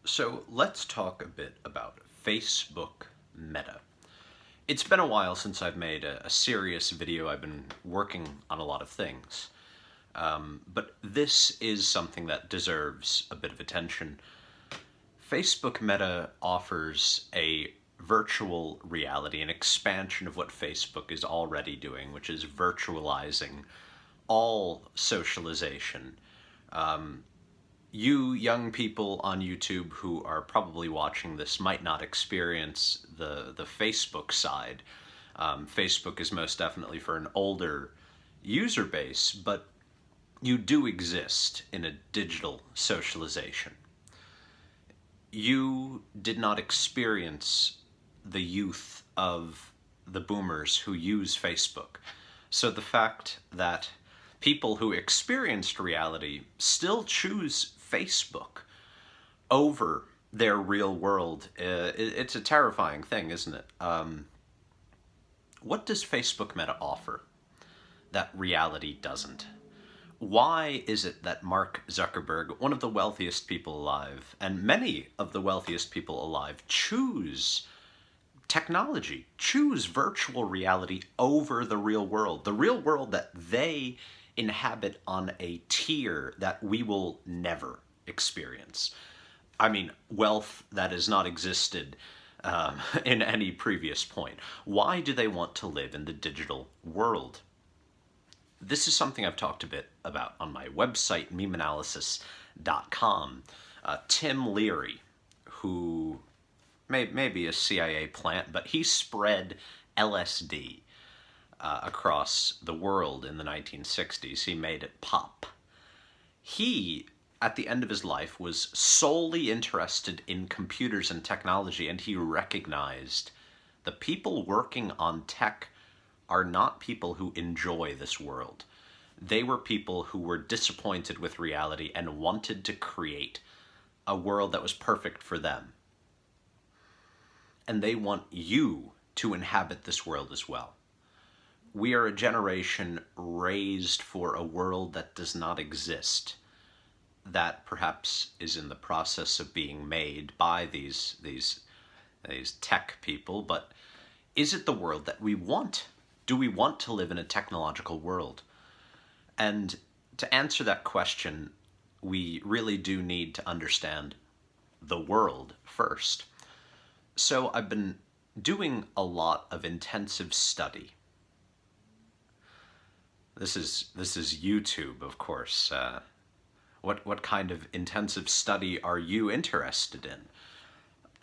So let's talk a bit about Facebook Meta. It's been a while since I've made a serious video. I've been working on a lot of things. But this is something that deserves a bit of attention. Facebook Meta offers a virtual reality, an expansion of what Facebook is already doing, which is virtualizing all socialization. You young people on YouTube who are probably watching this might not experience the Facebook side. Facebook is most definitely for an older user base, but you do exist in a digital socialization. You did not experience the youth of the boomers who use Facebook. So the fact that people who experienced reality still choose Facebook over their real world, it's a terrifying thing, isn't it? What does Facebook Meta offer that reality doesn't? Why is it that Mark Zuckerberg, one of the wealthiest people alive, and many of the wealthiest people alive, choose technology, choose virtual reality over the real world that they inhabit on a tier that we will never experience? I mean, wealth that has not existed in any previous point. Why do they want to live in the digital world? This is something I've talked a bit about on my website, MemeAnalysis.com. Tim Leary, who may be a CIA plant, but he spread LSD across the world in the 1960s. He made it pop. He, at the end of his life, was solely interested in computers and technology, and he recognized the people working on tech are not people who enjoy this world. They were people who were disappointed with reality and wanted to create a world that was perfect for them. And they want you to inhabit this world as well. We are a generation raised for a world that does not exist, that perhaps is in the process of being made by these tech people, but is it the world that we want? Do we want to live in a technological world? And to answer that question, we really do need to understand the world first. So I've been doing a lot of intensive study. This is YouTube, of course. What kind of intensive study are you interested in?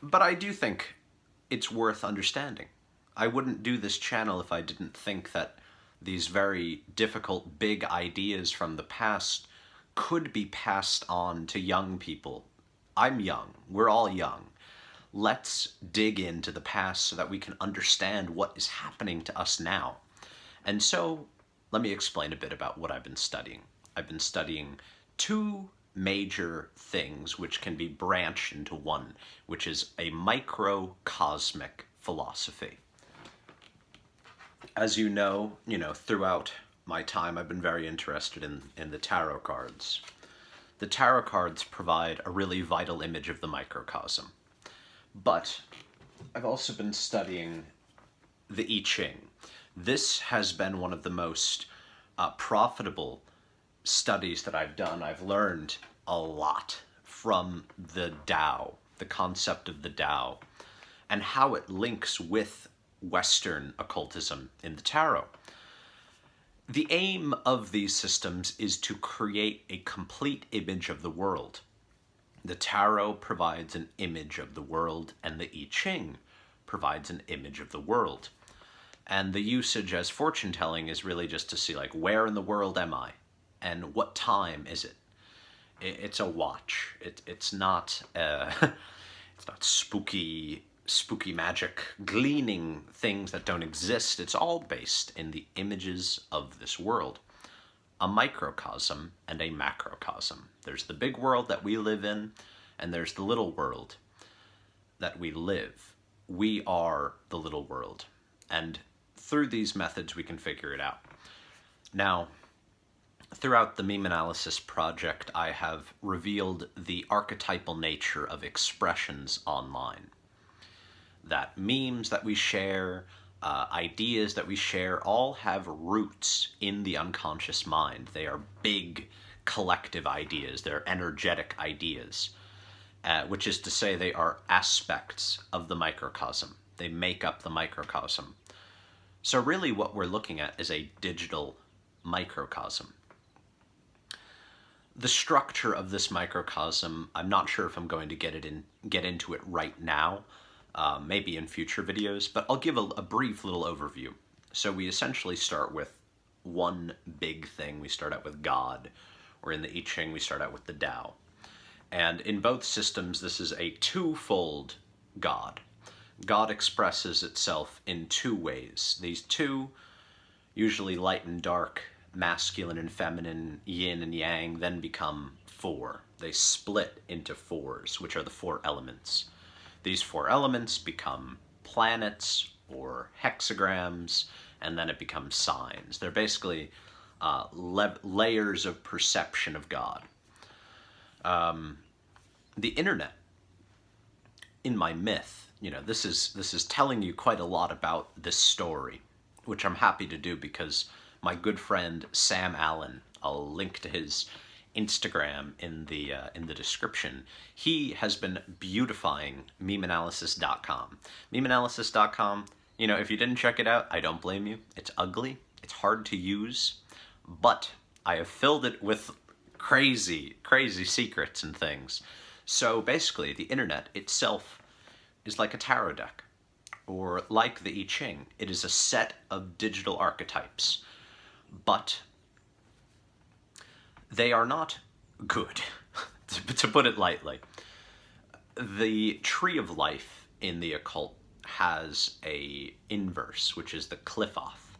But I do think it's worth understanding. I wouldn't do this channel if I didn't think that these very difficult, big ideas from the past could be passed on to young people. I'm young. We're all young. Let's dig into the past so that we can understand what is happening to us now. And so, let me explain a bit about what I've been studying. I've been studying two major things which can be branched into one, which is a microcosmic philosophy. As you know, throughout my time, I've been very interested in the tarot cards. The tarot cards provide a really vital image of the microcosm. But I've also been studying the I Ching. This has been one of the most profitable studies that I've done. I've learned a lot from the Tao, the concept of the Tao, and how it links with Western occultism in the tarot. The aim of these systems is to create a complete image of the world. The tarot provides an image of the world, and the I Ching provides an image of the world. And the usage as fortune telling is really just to see, like, where in the world am I? And what time is it? It's a watch. It's not it's not spooky magic, gleaning things that don't exist. It's all based in the images of this world. A microcosm and a macrocosm. There's the big world that we live in, and there's the little world that we live. We are the little world. And through these methods, we can figure it out. Now, Throughout the MemeAnalysis project, I have revealed the archetypal nature of expressions online. That memes that we share, ideas that we share, all have roots in the unconscious mind. They are big collective ideas. They're energetic ideas, which is to say they are aspects of the microcosm. They make up the microcosm. So really what we're looking at is a digital microcosm. The structure of this microcosm, I'm not sure if I'm going to get into it right now, maybe in future videos, but I'll give a brief little overview. So we essentially start with one big thing. We start out with God, or in the I Ching, we start out with the Tao. And in both systems, this is a twofold God. God expresses itself in two ways. These two, usually light and dark, masculine and feminine, yin and yang, then become four. They split into fours, which are the four elements. These four elements become planets or hexagrams, and then it becomes signs. They're basically layers of perception of God. The internet, in my myth, this is telling you quite a lot about this story, which I'm happy to do because my good friend Sam Allen, I'll link to his Instagram in the description. He has been beautifying MemeAnalysis.com. MemeAnalysis.com, if you didn't check it out, I don't blame you. It's ugly, it's hard to use, but I have filled it with crazy, crazy secrets and things. So basically, the internet itself is like a tarot deck, or like the I Ching. It is a set of digital archetypes, but they are not good, to put it lightly. The tree of life in the occult has a inverse, which is the Qliphoth.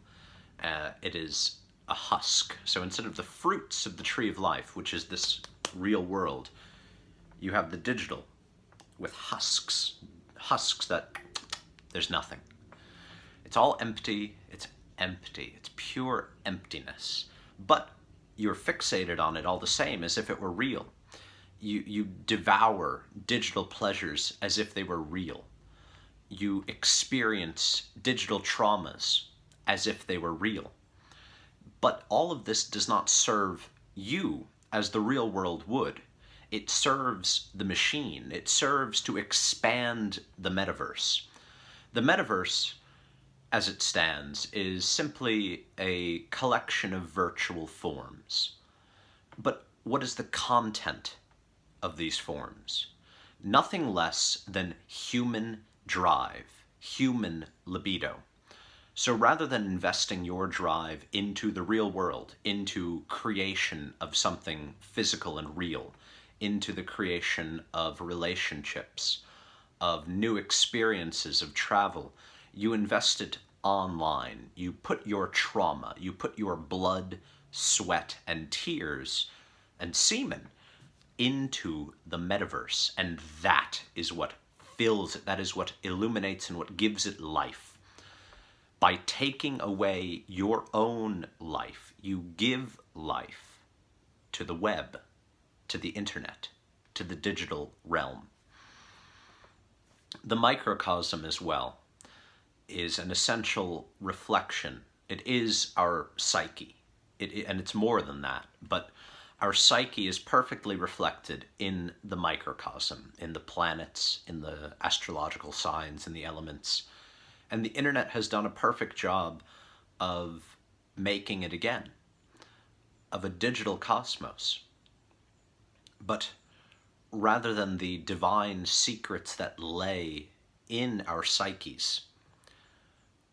It is a husk. So instead of the fruits of the tree of life, which is this real world, you have the digital with husks. Husks that there's nothing. It's all empty. It's empty. It's pure emptiness. But you're fixated on it all the same as if it were real. You devour digital pleasures as if they were real. You experience digital traumas as if they were real. But all of this does not serve you as the real world would. It serves the machine. It serves to expand the metaverse. The metaverse, as it stands, is simply a collection of virtual forms. But what is the content of these forms? Nothing less than human drive, human libido. So rather than investing your drive into the real world, into creation of something physical and real, into the creation of relationships, of new experiences of travel, you invest it online. You put your trauma, you put your blood, sweat, and tears, and semen into the metaverse, and that is what fills it, that is what illuminates and what gives it life. By taking away your own life, you give life to the web, to the internet, to the digital realm. The microcosm as well is an essential reflection. It is our psyche, and it's more than that, but our psyche is perfectly reflected in the microcosm, in the planets, in the astrological signs, in the elements. And the internet has done a perfect job of making it again, of a digital cosmos. But rather than the divine secrets that lay in our psyches,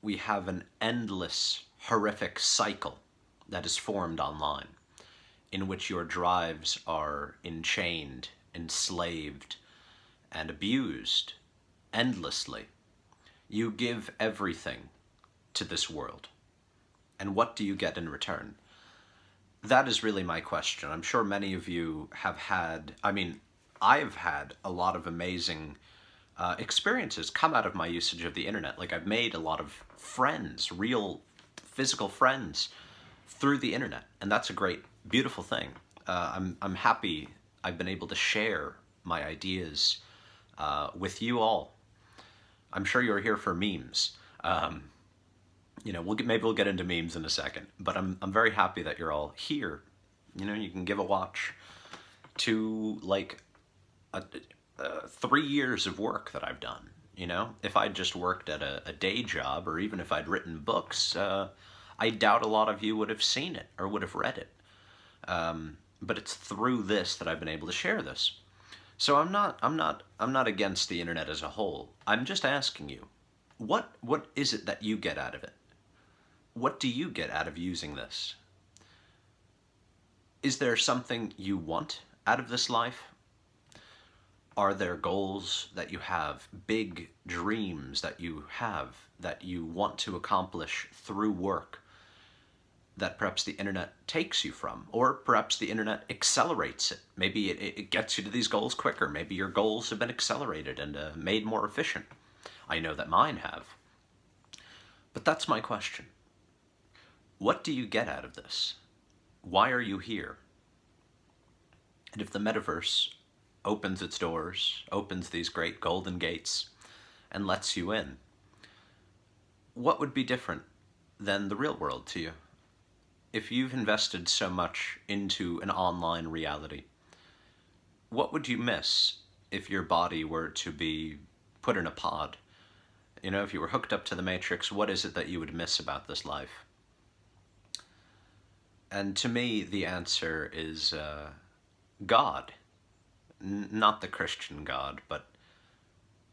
we have an endless, horrific cycle that is formed online, in which your drives are enchained, enslaved, and abused endlessly. You give everything to this world. And what do you get in return? That is really my question. I'm sure many of you have had, I've had a lot of amazing experiences come out of my usage of the internet. Like, I've made a lot of friends, real physical friends, through the internet. And that's a great beautiful thing. I'm happy I've been able to share my ideas with you all. I'm sure you're here for memes. Maybe we'll get into memes in a second, but I'm very happy that you're all here. You can give a watch to like 3 years of work that I've done. If I'd just worked at a day job, or even if I'd written books, I doubt a lot of you would have seen it or would have read it. But it's through this that I've been able to share this. So I'm not against the internet as a whole. I'm just asking you, what is it that you get out of it? What do you get out of using this? Is there something you want out of this life? Are there goals that you have, big dreams that you have, that you want to accomplish through work, that perhaps the internet takes you from, or perhaps the internet accelerates it? Maybe it gets you to these goals quicker. Maybe your goals have been accelerated and made more efficient. I know that mine have. But that's my question. What do you get out of this? Why are you here? And if the metaverse opens its doors, opens these great golden gates, and lets you in, what would be different than the real world to you? If you've invested so much into an online reality, what would you miss if your body were to be put in a pod? If you were hooked up to the Matrix, what is it that you would miss about this life? And to me, the answer is God. Not the Christian God, but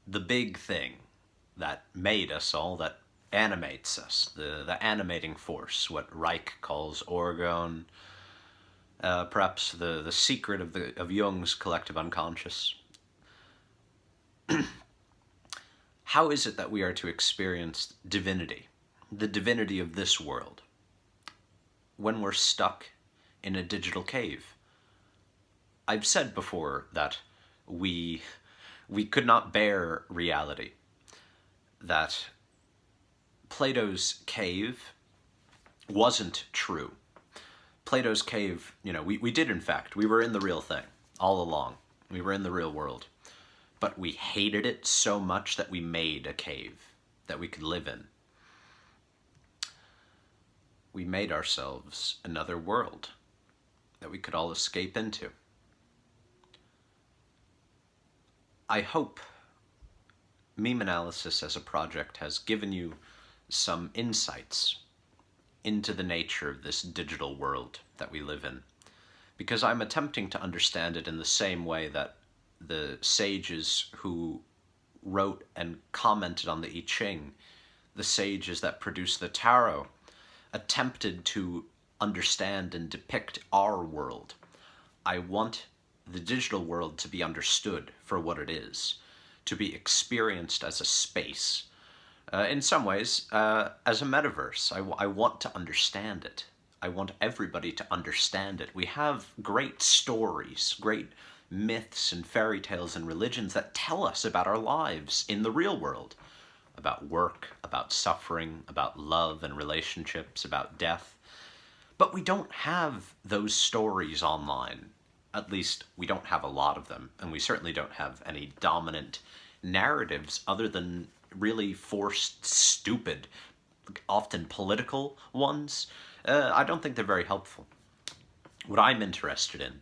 the big thing that made us all, that animates us, the animating force, what Reich calls orgone, perhaps the secret of Jung's collective unconscious. How is it that we are to experience divinity, the divinity of this world, when we're stuck in a digital cave? I've said before that we could not bear reality, that Plato's cave wasn't true. Plato's cave, we did in fact, we were in the real thing all along. We were in the real world. But we hated it so much that we made a cave that we could live in. We made ourselves another world that we could all escape into. I hope MemeAnalysis as a project has given you some insights into the nature of this digital world that we live in, because I'm attempting to understand it in the same way that the sages who wrote and commented on the I Ching, the sages that produced the tarot, attempted to understand and depict our world. I want the digital world to be understood for what it is, to be experienced as a space. In some ways, as a metaverse. I want to understand it. I want everybody to understand it. We have great stories, great myths and fairy tales and religions that tell us about our lives in the real world, about work, about suffering, about love and relationships, about death. But we don't have those stories online. At least we don't have a lot of them, and we certainly don't have any dominant narratives other than really forced, stupid, often political ones. I don't think they're very helpful. What I'm interested in,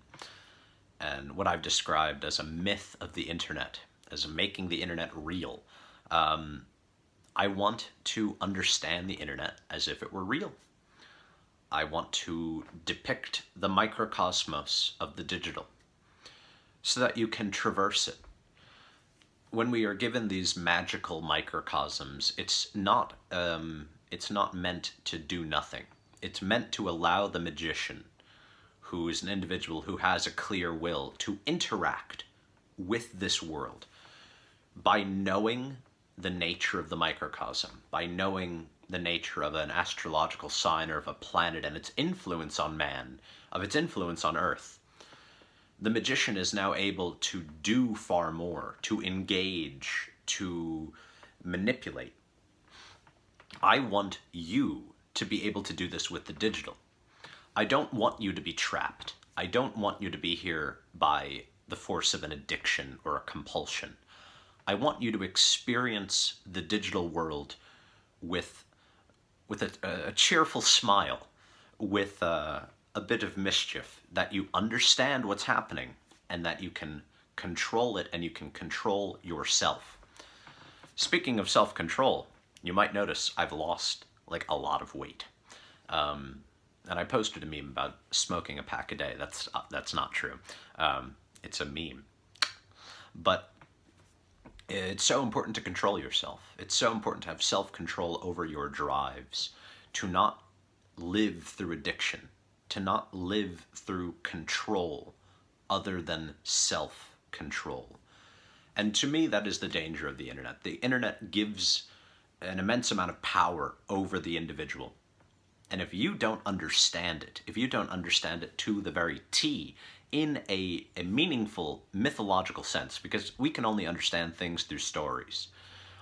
and what I've described as a myth of the internet, as making the internet real, I want to understand the internet as if it were real. I want to depict the microcosmos of the digital so that you can traverse it. When we are given these magical microcosms, it's not meant to do nothing. It's meant to allow the magician, who is an individual who has a clear will, to interact with this world by knowing the nature of the microcosm, by knowing the nature of an astrological sign or of a planet and its influence on man, of its influence on Earth. The magician is now able to do far more, to engage, to manipulate. I want you to be able to do this with the digital. I don't want you to be trapped. I don't want you to be here by the force of an addiction or a compulsion. I want you to experience the digital world with a cheerful smile, with a bit of mischief, that you understand what's happening and that you can control it and you can control yourself. Speaking of self-control, you might notice I've lost like a lot of weight. And I posted a meme about smoking a pack a day. That's not true. It's a meme. But it's so important to control yourself. It's so important to have self-control over your drives, to not live through addiction, to not live through control other than self-control. And to me, that is the danger of the internet. The internet gives an immense amount of power over the individual. And if you don't understand it, if you don't understand it to the very T, in a meaningful mythological sense, because we can only understand things through stories.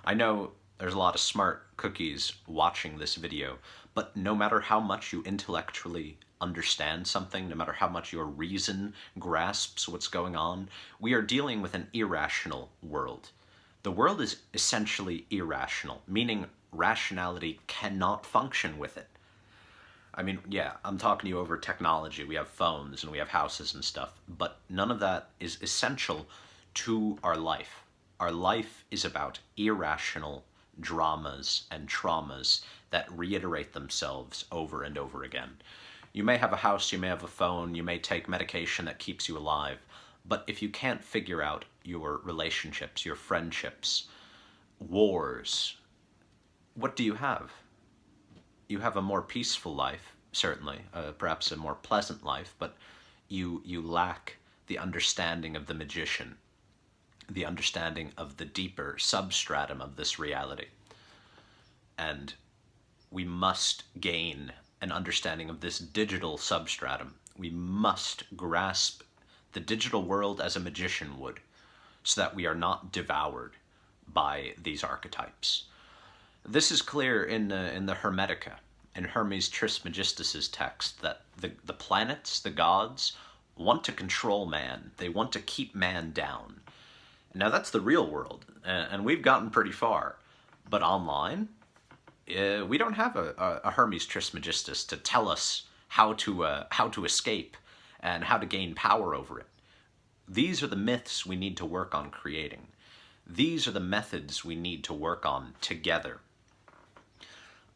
I know there's a lot of smart cookies watching this video, but no matter how much you intellectually understand something, no matter how much your reason grasps what's going on, we are dealing with an irrational world. The world is essentially irrational, meaning rationality cannot function with it. I mean, yeah, I'm talking to you over technology. We have phones and we have houses and stuff, but none of that is essential to our life. Our life is about irrational dramas and traumas that reiterate themselves over and over again. You may have a house, you may have a phone, you may take medication that keeps you alive, but if you can't figure out your relationships, your friendships, wars, what do you have? You have a more peaceful life, certainly, perhaps a more pleasant life, but you lack the understanding of the magician, the understanding of the deeper substratum of this reality. And we must gain an understanding of this digital substratum. We must grasp the digital world as a magician would, so that we are not devoured by these archetypes. This is clear in the Hermetica, in Hermes Trismegistus's text, that the planets, the gods, want to control man. They want to keep man down. Now that's the real world, and we've gotten pretty far. But online, we don't have a Hermes Trismegistus to tell us how to escape and how to gain power over it. These are the myths we need to work on creating. These are the methods we need to work on together.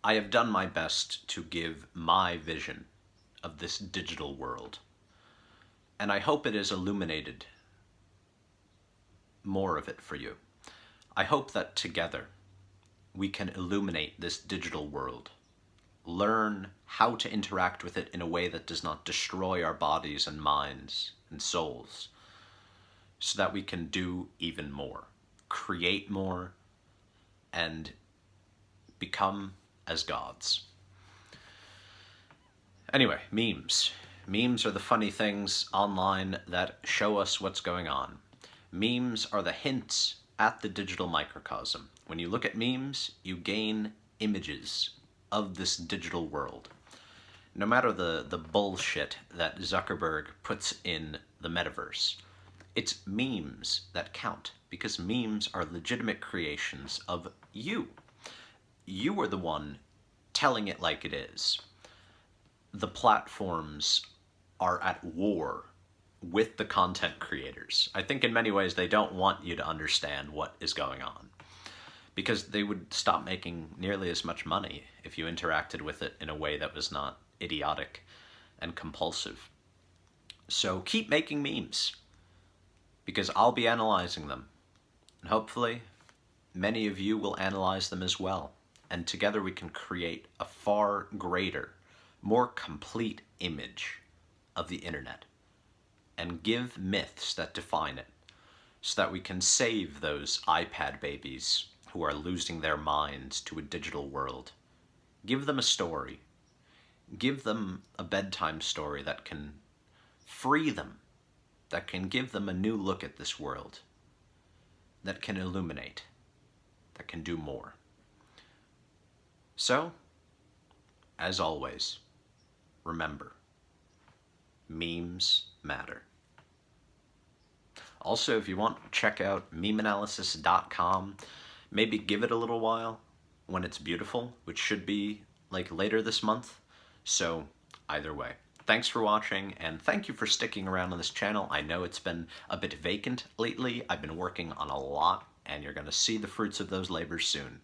I have done my best to give my vision of this digital world, and I hope it has illuminated more of it for you. I hope that together we can illuminate this digital world, learn how to interact with it in a way that does not destroy our bodies and minds and souls, so that we can do even more, create more, and become as gods. Anyway, memes. Memes are the funny things online that show us what's going on. Memes are the hints at the digital microcosm. When you look at memes, you gain images of this digital world. No matter the bullshit that Zuckerberg puts in the Metaverse, it's memes that count, because memes are legitimate creations of you. You are the one telling it like it is. The platforms are at war with the content creators. I think in many ways they don't want you to understand what is going on, because they would stop making nearly as much money if you interacted with it in a way that was not idiotic and compulsive. So keep making memes, because I'll be analyzing them, and hopefully many of you will analyze them as well, and together we can create a far greater, more complete image of the internet, and give myths that define it, so that we can save those iPad babies who are losing their minds to a digital world. Give them a story. Give them a bedtime story that can free them, that can give them a new look at this world, that can illuminate, that can do more. So, as always, remember, memes matter. Also, if you want, check out MemeAnalysis.com. Maybe give it a little while when it's beautiful, which should be like later this month. So either way, thanks for watching, and thank you for sticking around on this channel. I know it's been a bit vacant lately. I've been working on a lot, and you're going to see the fruits of those labors soon.